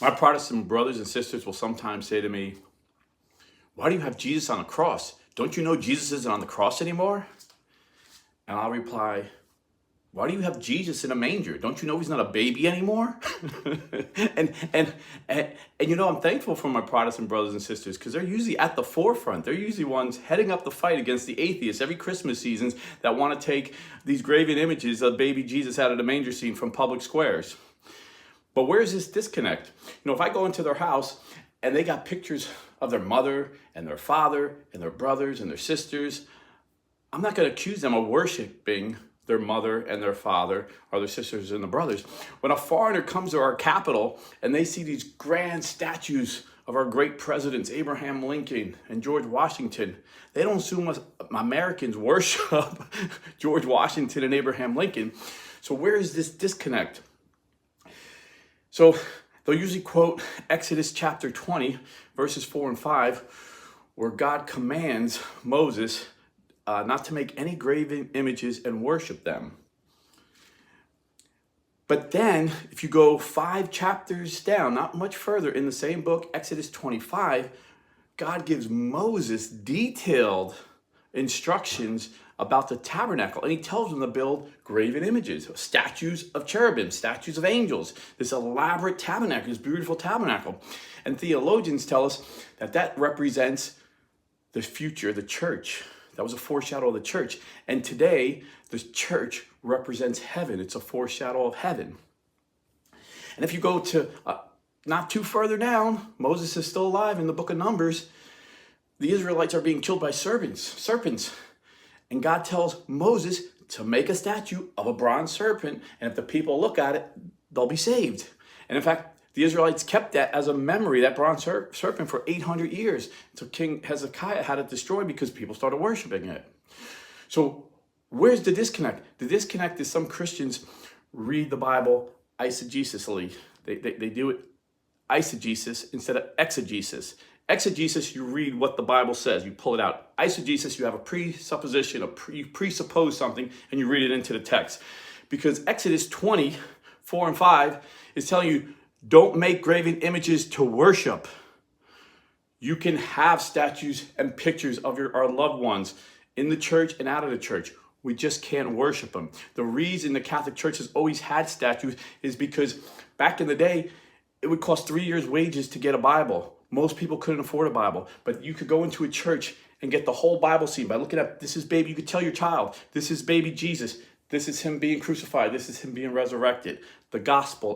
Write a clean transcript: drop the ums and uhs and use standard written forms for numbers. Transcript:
My Protestant brothers and sisters will sometimes say to me, why do you have Jesus on a cross? Don't you know Jesus isn't on the cross anymore? And I'll reply, why do you have Jesus in a manger? Don't you know he's not a baby anymore? and I'm thankful for my Protestant brothers and sisters because they're usually at the forefront. They're usually ones heading up the fight against the atheists every Christmas seasons that want to take these graven images of baby Jesus out of the manger scene from public squares. But where's this disconnect? If I go into their house and they got pictures of their mother and their father and their brothers and their sisters, I'm not going to accuse them of worshiping their mother and their father or their sisters and the brothers. When a foreigner comes to our capital and they see these grand statues of our great presidents, Abraham Lincoln and George Washington, they don't assume us Americans worship George Washington and Abraham Lincoln. So where is this disconnect? So they'll usually quote Exodus chapter 20, verses 4 and 5, where God commands Moses not to make any graven images and worship them. But then, if you go 5 chapters down, not much further, in the same book, Exodus 25, God gives Moses detailed instructions about the tabernacle. And he tells them to build graven images, statues of cherubim, statues of angels, this elaborate tabernacle, this beautiful tabernacle. And theologians tell us that represents the future, the church. That was a foreshadow of the church. And today, the church represents heaven. It's a foreshadow of heaven. And if you go to not too further down, Moses is still alive in the book of Numbers. The Israelites are being killed by serpents. And God tells Moses to make a statue of a bronze serpent. And if the people look at it, they'll be saved. And in fact, the Israelites kept that as a memory, that bronze serpent, for 800 years. So King Hezekiah had it destroyed because people started worshiping it. So where's the disconnect? The disconnect is some Christians read the Bible eisegesically. They do it eisegesis instead of exegesis. Exegesis, you read what the Bible says, you pull it out. Eisegesis, you have a presupposition, you presuppose something, and you read it into the text. Because Exodus 20, 4 and 5 is telling you, don't make graven images to worship. You can have statues and pictures of our loved ones in the church and out of the church. We just can't worship them. The reason the Catholic Church has always had statues is because back in the day, it would cost 3 years' wages to get a Bible. Most people couldn't afford a Bible, but you could go into a church and get the whole Bible scene by looking at, this is baby, you could tell your child, this is baby Jesus, this is him being crucified, this is him being resurrected. The gospel